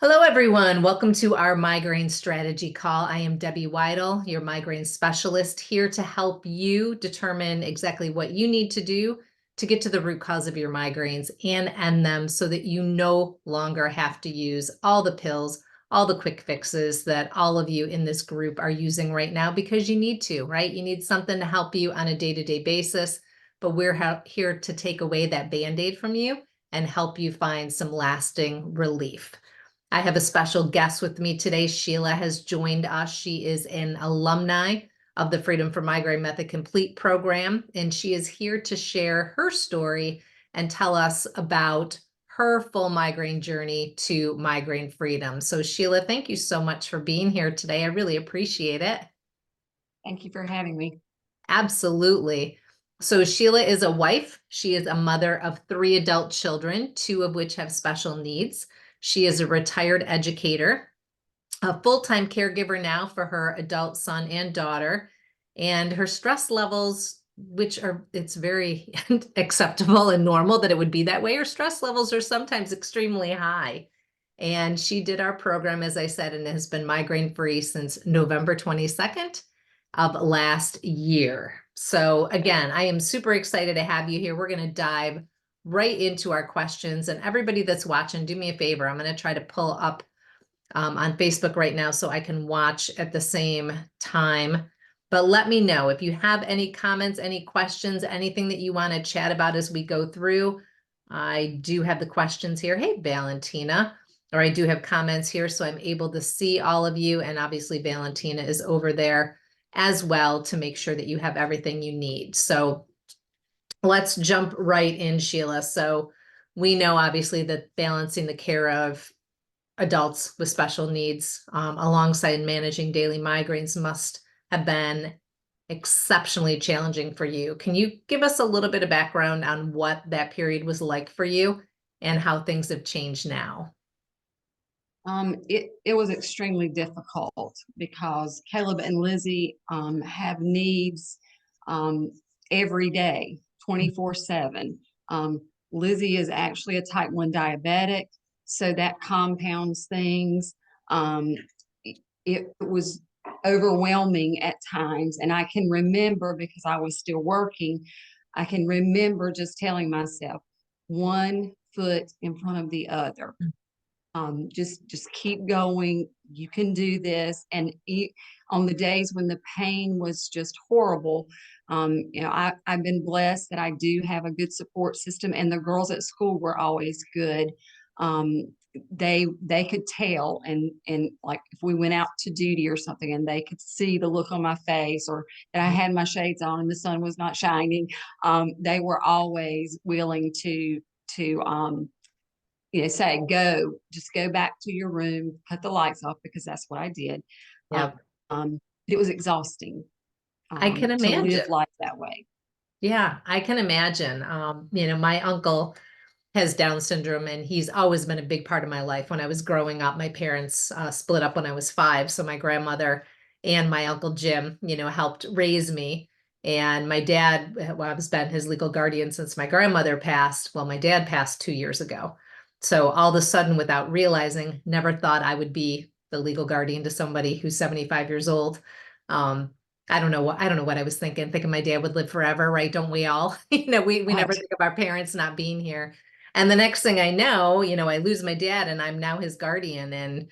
Hello, everyone. Welcome to our migraine strategy call. I am Debbie Waidl, your migraine specialist, here to help you determine exactly what you need to do to get to the root cause of your migraines and end them so that you no longer have to use all the pills, all the quick fixes that all of you in this group are using right now because you need to, right? You need something to help you on a day-to-day basis, but we're here to take away that Band-Aid from you and help you find some lasting relief. I have a special guest with me today. Sheila has joined us. She is an alumni of the Freedom from Migraine Method Complete program, and she is here to share her story and tell us about her full migraine journey to migraine freedom. So Sheila, thank you so much for being here today. I really appreciate it. Thank you for having me. Absolutely. So Sheila is a wife. She is a mother of 3 adult children, 2 of which have special needs. She is a retired educator, a full-time caregiver now for her adult son and daughter, and her stress levels, it's very acceptable and normal that it would be that way. Her stress levels are sometimes extremely high. And she did our program, as I said, and has been migraine-free since November 22nd of last year. So again, I am super excited to have you here. We're going to dive right into our questions. And everybody that's watching, do me a favor. I'm going to try to pull up on Facebook right now so I can watch at the same time. But let me know if you have any comments, any questions, anything that you want to chat about as we go through. I do have the questions here. Hey, Valentina. Or I do have comments here, so I'm able to see all of you. And obviously, Valentina is over there as well to make sure that you have everything you need. So let's jump right in, Sheila. So we know obviously that balancing the care of adults with special needs alongside managing daily migraines must have been exceptionally challenging for you. Can you give us a little bit of background on what that period was like for you and how things have changed now? It was extremely difficult because Caleb and Lizzie have needs um, every day, 24/7. Lizzie is actually a type 1 diabetic, so that compounds things. It was overwhelming at times, and I can remember, because I was still working, I can remember just telling myself, one foot in front of the other. Just keep going. You can do this. And on the days when the pain was just horrible, I've been blessed that I do have a good support system, and the girls at school were always good. Um, they could tell, and like if we went out to duty or something, and they could see the look on my face, or that I had my shades on and the sun was not shining. They were always willing to say, just go back to your room, cut the lights off, because that's what I did. Yeah, It was exhausting I can to live imagine. life that way. Yeah, I can imagine. My uncle has Down syndrome, and he's always been a big part of my life. When I was growing up, my parents split up when I was 5. So my grandmother and my uncle Jim, helped raise me. And my dad, well, I've been his legal guardian since my grandmother passed. Well, my dad passed 2 years ago. So all of a sudden, without realizing, never thought I would be the legal guardian to somebody who's 75 years old. Um, I don't know what I was thinking my dad would live forever, right? Don't we all? We never Right. think of our parents not being here. And the next thing I know, I lose my dad and I'm now his guardian. And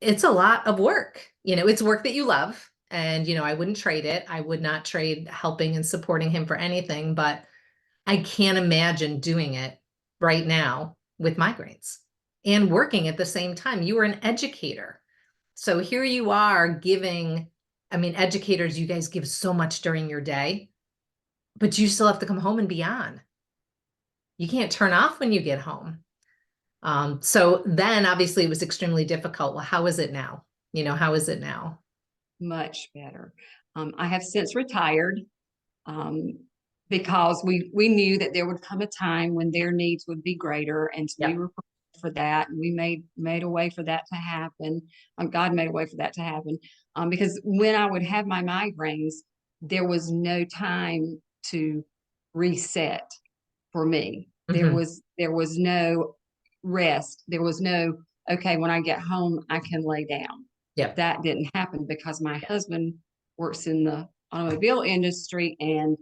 it's a lot of work. It's work that you love. And, I wouldn't trade it. I would not trade helping and supporting him for anything, but I can't imagine doing it right now with migraines and working at the same time. You were an educator. So here you are giving, educators, you guys give so much during your day, but you still have to come home and be on. You can't turn off when you get home. So then obviously it was extremely difficult. Well, how is it now? How is it now? Much better. I have since retired, um, because we knew that there would come a time when their needs would be greater, and so we Yeah. were prepared for that, and we made a way for that to happen. God made a way for that to happen, because when I would have my migraines, there was no time to reset for me. There Hmm. was no rest. There was no okay, when I get home, I can lay down. Yep. That didn't happen because my husband works in the automobile industry and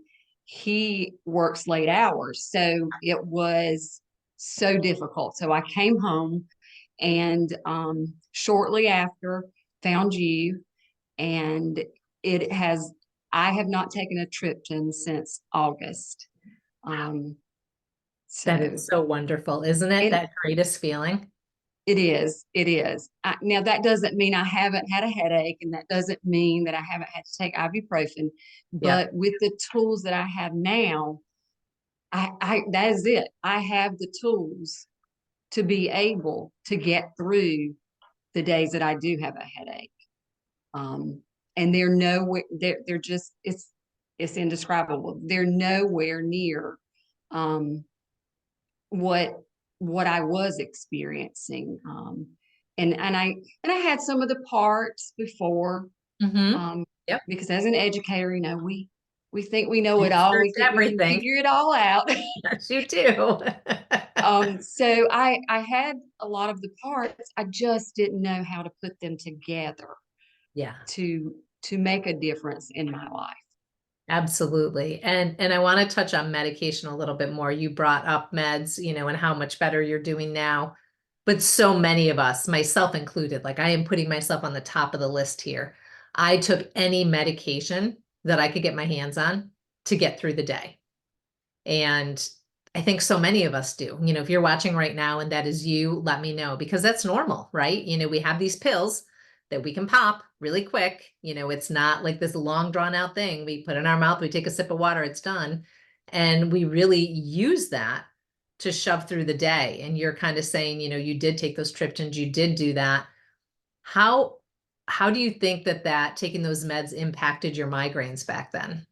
he works late hours. So it was so difficult. So I came home and shortly after found you, and it has, I have not taken a triptan since August. Um, That so, is so wonderful, isn't it? and That greatest feeling. it is, it is. Now that doesn't mean I haven't had a headache, and that doesn't mean that I haven't had to take ibuprofen, Yep. but with the tools that I have now, that is it. I have the tools to be able to get through the days that I do have a headache. Um, and they're nowhere, they're just, it's indescribable. They're nowhere near, um, what, what I was experiencing. And I had some of the parts before, Mm-hmm. um, Yep. because as an educator, we think we know it all. Answer We to think we can everything. figure it all out. Yes, you do. So I had a lot of the parts. I just didn't know how to put them together Yeah. to to make a difference in my life. Absolutely. And I want to touch on medication a little bit more. You brought up meds, and how much better you're doing now. But so many of us, myself included, like I am putting myself on the top of the list here. I took any medication that I could get my hands on to get through the day. And I think so many of us do. If you're watching right now and that is you, let me know because that's normal, right? We have these pills that we can pop really quick. It's not like this long drawn out thing. We put in our mouth, we take a sip of water, it's done. And we really use that to shove through the day. And you're kind of saying, you did take those triptans, you did do that. How how do you think that taking those meds impacted your migraines back then?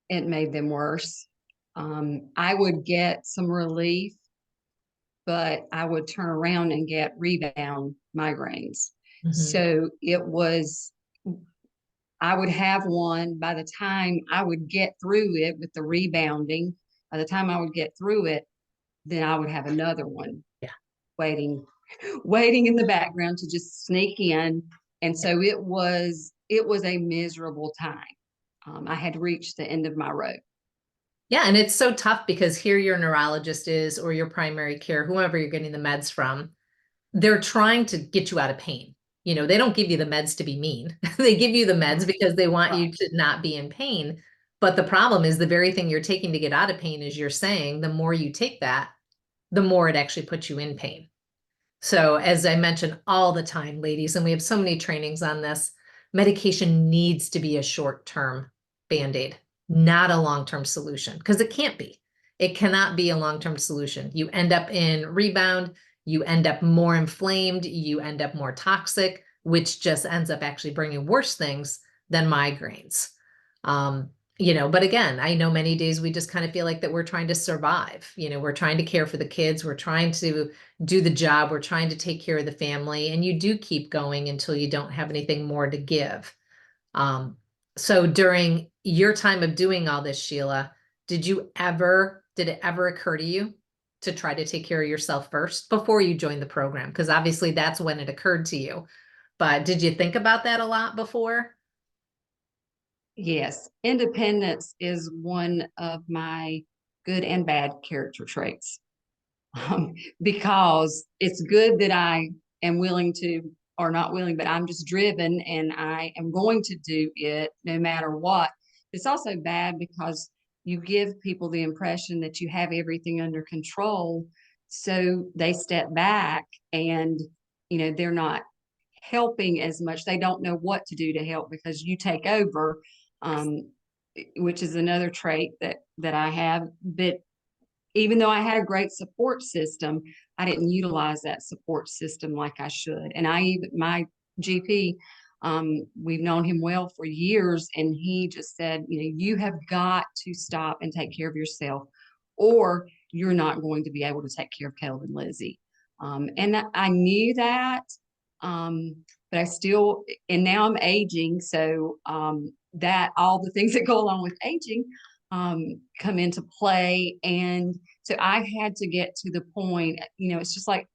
It made them worse. I would get some relief, but I would turn around and get rebound migraines. Mhm. So it was, I would have one by the time I would get through it with the rebounding. By the time I would get through it, then I would have another one Yeah. waiting, waiting in the background to just sneak in. And so it was a miserable time. I had reached the end of my rope. Yeah, and it's so tough because here your neurologist is, or your primary care, whoever you're getting the meds from, they're trying to get you out of pain. They don't give you the meds to be mean. They give you the meds because they want you Right. to not be in pain. But the problem is the very thing you're taking to get out of pain, is you're saying the more you take that, the more it actually puts you in pain. So, as I mention all the time, ladies, and we have so many trainings on this, medication needs to be a short term band aid, not a long term solution, because it can't be. It cannot be a long term solution. You end up in rebound, you end up more inflamed, you end up more toxic, which just ends up actually bringing worse things than migraines. Um, but again, I know many days we just kind of feel like that we're trying to survive. We're trying to care for the kids, we're trying to do the job. We're trying to take care of the family, and you do keep going until you don't have anything more to give. Um, so during your time of doing all this, Sheila, did it ever occur to you to try to take care of yourself first before you joined the program? Because obviously that's when it occurred to you. But did you think about that a lot before? Yes, independence is one of my good and bad character traits. Because it's good that I am willing to, or not willing, but I'm just driven and I am going to do it no matter what. It's also bad because you give people the impression that you have everything under control. So they step back and, they're not helping as much. They don't know what to do to help because you take over, um, which is another trait that I have. But even though I had a great support system, I didn't utilize that support system like I should. And my GP, we've known him well for years, and he just said, you have got to stop and take care of yourself, or you're not going to be able to take care of Caleb and Lizzie. And I knew that, but I still, and now I'm aging, so that all the things that go along with aging come into play. And so I had to get to the point, it's just like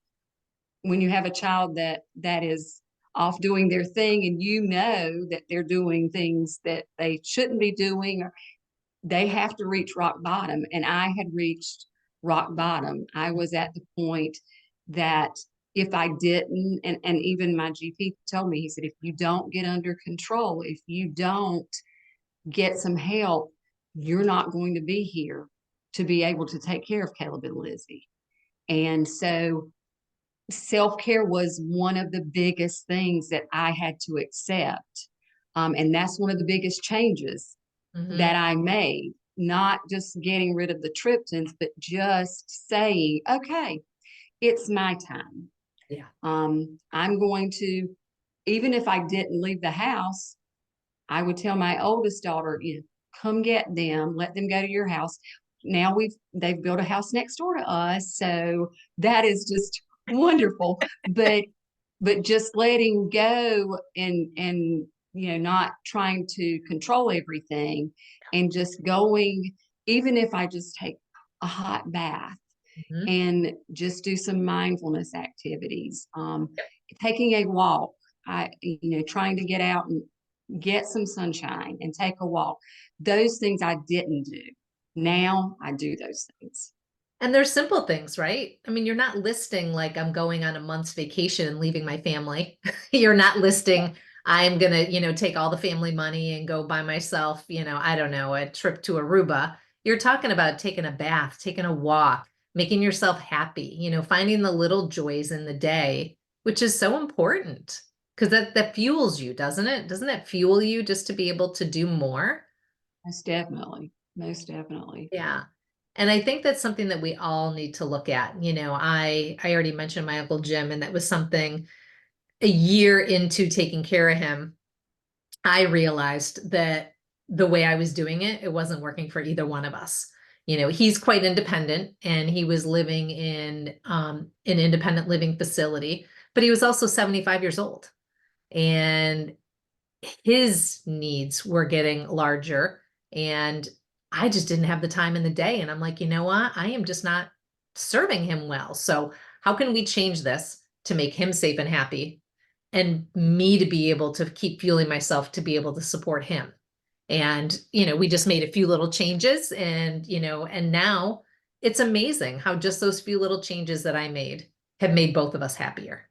when you have a child that is off doing their thing, and you know that they're doing things that they shouldn't be doing, or they have to reach rock bottom. And I had reached rock bottom. I was at the point that if I didn't, and even my GP told me, he said, if you don't get under control, if you don't get some help, you're not going to be here to be able to take care of Caleb and Lizzie. And so self-care was one of the biggest things that I had to accept. And that's one of the biggest changes Mm-hmm. that I made, not just getting rid of the triptans, but just saying, okay, it's my time. Yeah. I'm going to, even if I didn't leave the house, I would tell my oldest daughter, you know, come get them, let them go to your house. Now they've built a house next door to us, so that is just wonderful. But just letting go, and you know, not trying to control everything, and just going, even if I just take a hot bath Mm-hmm. and just do some mindfulness activities, taking a walk, trying to get out and get some sunshine and take a walk. Those things I didn't do. Now I do those things. And there's simple things, right? I mean, you're not listing like I'm going on a month's vacation and leaving my family. You're not listing I'm gonna, take all the family money and go by myself, I don't know, a trip to Aruba. You're talking about taking a bath, taking a walk, making yourself happy, finding the little joys in the day, which is so important because that fuels you, doesn't it? Doesn't that fuel you just to be able to do more? Most definitely. Most definitely. Yeah. And I think that's something that we all need to look at. I already mentioned my Uncle Jim, and that was something a year into taking care of him, I realized that the way I was doing it, it wasn't working for either one of us. He's quite independent and he was living in an independent living facility, but he was also 75 years old. And his needs were getting larger, and I just didn't have the time in the day. And I'm like, you know what? I am just not serving him well. So how can we change this to make him safe and happy, and me to be able to keep fueling myself to be able to support him? And, we just made a few little changes, and now it's amazing how just those few little changes that I made have made both of us happier.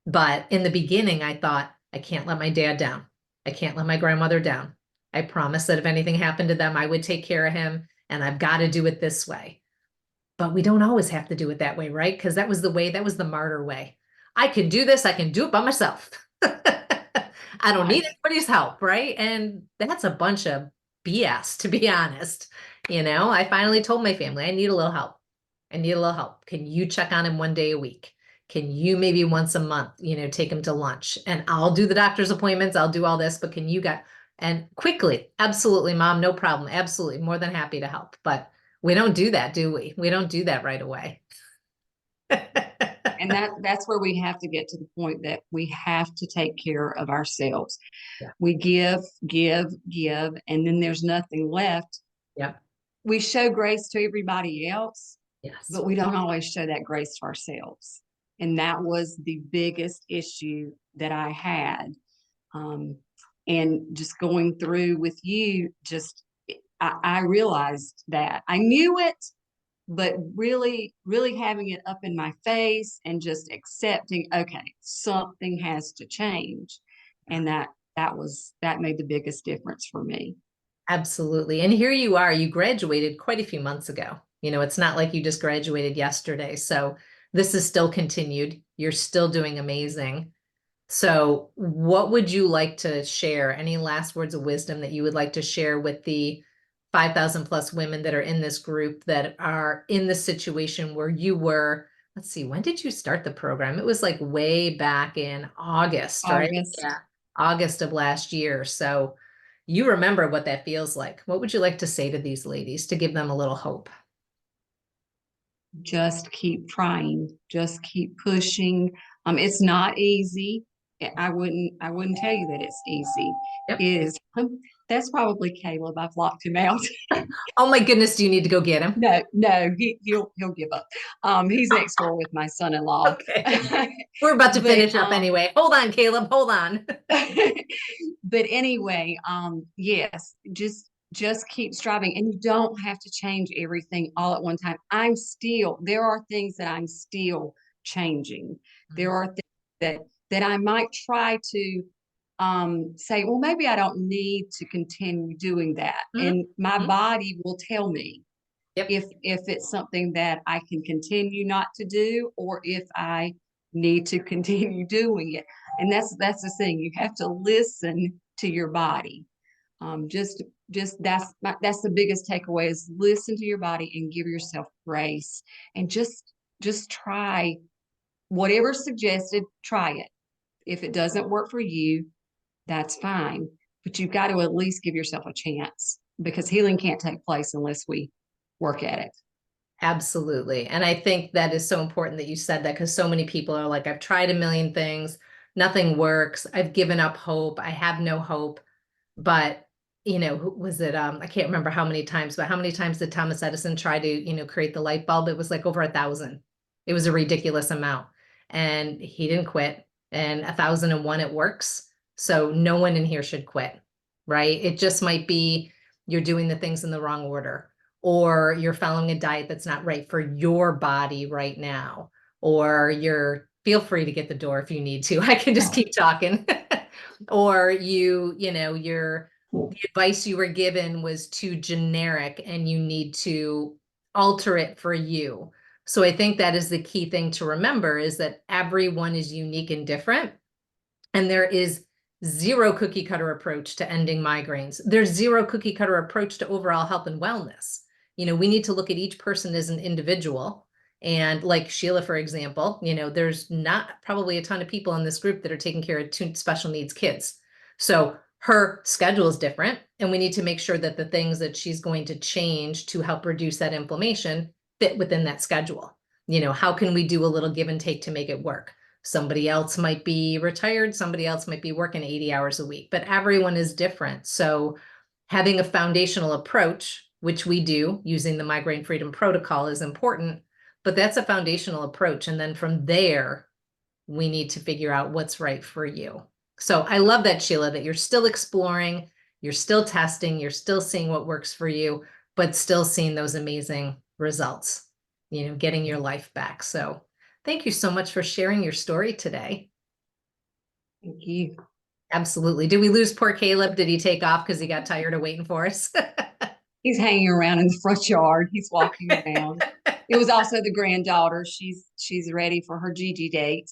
But in the beginning, I thought, I can't let my dad down. I can't let my grandmother down. I promised that if anything happened to them, I would take care of him, and I've got to do it this way. But we don't always have to do it that way, right? Because that was the martyr way. I can do this, I can do it by myself. I don't Right. need anybody's help, right? And that's a bunch of BS, to be honest. I finally told my family, I need a little help. I need a little help. Can you check on him one day a week? Can you maybe once a month, take him to lunch? And I'll do the doctor's appointments. I'll do all this, but can you get, and quickly, absolutely, mom, no problem. Absolutely. More than happy to help. But we don't do that, do we? We don't do that right away. And that's where we have to get to the point that we have to take care of ourselves. Yeah. We give, give, give, and then there's nothing left. Yeah. We show grace to everybody else, Yes. but we don't always show that grace to ourselves. And that was the biggest issue that I had. Um, and just going through with you, I realized that I knew it, but really, really having it up in my face and just accepting, okay, something has to change. And that made the biggest difference for me. Absolutely. And here you are, you graduated quite a few months ago. It's not like you just graduated yesterday. So this is still continued. You're still doing amazing. So what would you like to share? Any last words of wisdom that you would like to share with the 5,000 plus women that are in this group that are in the situation where you were? Let's see, when did you start the program? It was like way back in August, right? August, Yeah, August of last year. So you remember what that feels like. What would you like to say to these ladies to give them a little hope? just keep trying, just keep pushing. It's not easy. I wouldn't tell you that it's easy. Yep. It is That's probably Caleb. I've locked him out. Oh my goodness, do you need to go get him? No, no, he'll give up. He's next door with my son-in-law. Okay. We're about to But finish up anyway. Hold on, Caleb. Hold on. but anyway, yes, just keep striving, and you don't have to change everything all at one time. There are things that I'm still changing. There are things that I might try to say, well, maybe I don't need to continue doing that. Mhm. And my Mhm. body will tell me Yep. if it's something that I can continue not to do, or if I need to continue doing it. And that's the thing. You have to listen to your body. Just that's the biggest takeaway is listen to your body and give yourself grace, and just try whatever's suggested, try it. If it doesn't work for you, that's fine. But you've got to at least give yourself a chance, because healing can't take place unless we work at it. Absolutely. And I think that is so important that you said that, because so many people are like, I've tried a million things, nothing works. I've given up hope. I have no hope. But, who was it? I can't remember how many times, but how many times did Thomas Edison try to, create the light bulb? It was like over 1,000. It was a ridiculous amount. And he didn't quit. And 1,001 it works. So no one in here should quit, right? It just might be you're doing the things in the wrong order, or you're following a diet that's not right for your body right now, or feel free to get the door if you need to. I can just keep talking. Or the advice you were given was too generic and you need to alter it for you. So I think that is the key thing to remember, is that everyone is unique and different. And there is zero cookie cutter approach to ending migraines. There's zero cookie cutter approach to overall health and wellness. We need to look at each person as an individual. And like Sheila, for example, there's not probably a ton of people in this group that are taking care of two special needs kids. So her schedule is different, and we need to make sure that the things that she's going to change to help reduce that inflammation fit within that schedule. How can we do a little give and take to make it work? Somebody else might be retired, somebody else might be working 80 hours a week, but everyone is different. So having a foundational approach, which we do using the Migraine Freedom Protocol, is important, but that's a foundational approach. And then from there, we need to figure out what's right for you. So I love that, Sheila, that you're still exploring, you're still testing, you're still seeing what works for you, but still seeing those amazing results, getting your life back. So thank you so much for sharing your story today. Thank you. Absolutely. Did we lose poor Caleb? Did he take off because he got tired of waiting for us? He's hanging around in the front yard. He's walking around. It was also the granddaughter. She's ready for her Gigi date.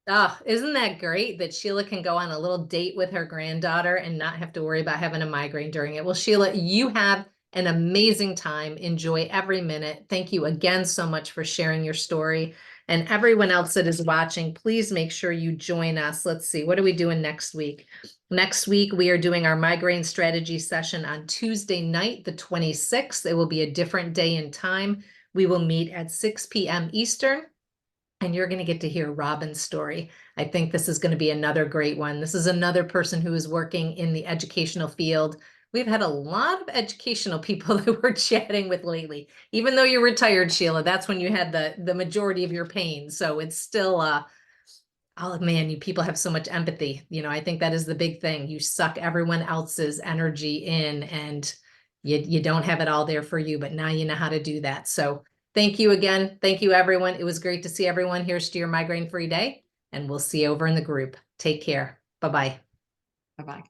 Oh, isn't that great that Sheila can go on a little date with her granddaughter and not have to worry about having a migraine during it? Well, Sheila, you have an amazing time. Enjoy every minute. Thank you again so much for sharing your story. And everyone else that is watching, please make sure you join us. Let's see, what are we doing next week? Next week, we are doing our migraine strategy session on Tuesday night, the 26th. It will be a different day and time. We will meet at 6 p.m. Eastern. And you're going to get to hear Robin's story. I think this is going to be another great one. This is another person who is working in the educational field. We've had a lot of educational people that we're chatting with lately. Even though you're retired, Sheila, that's when you had the majority of your pain. So it's still, oh man, you people have so much empathy. I think that is the big thing. You suck everyone else's energy in, and you don't have it all there for you, but now you know how to do that. So thank you again. Thank you, everyone. It was great to see everyone. Here's to your migraine-free day, and we'll see you over in the group. Take care. Bye-bye. Bye-bye.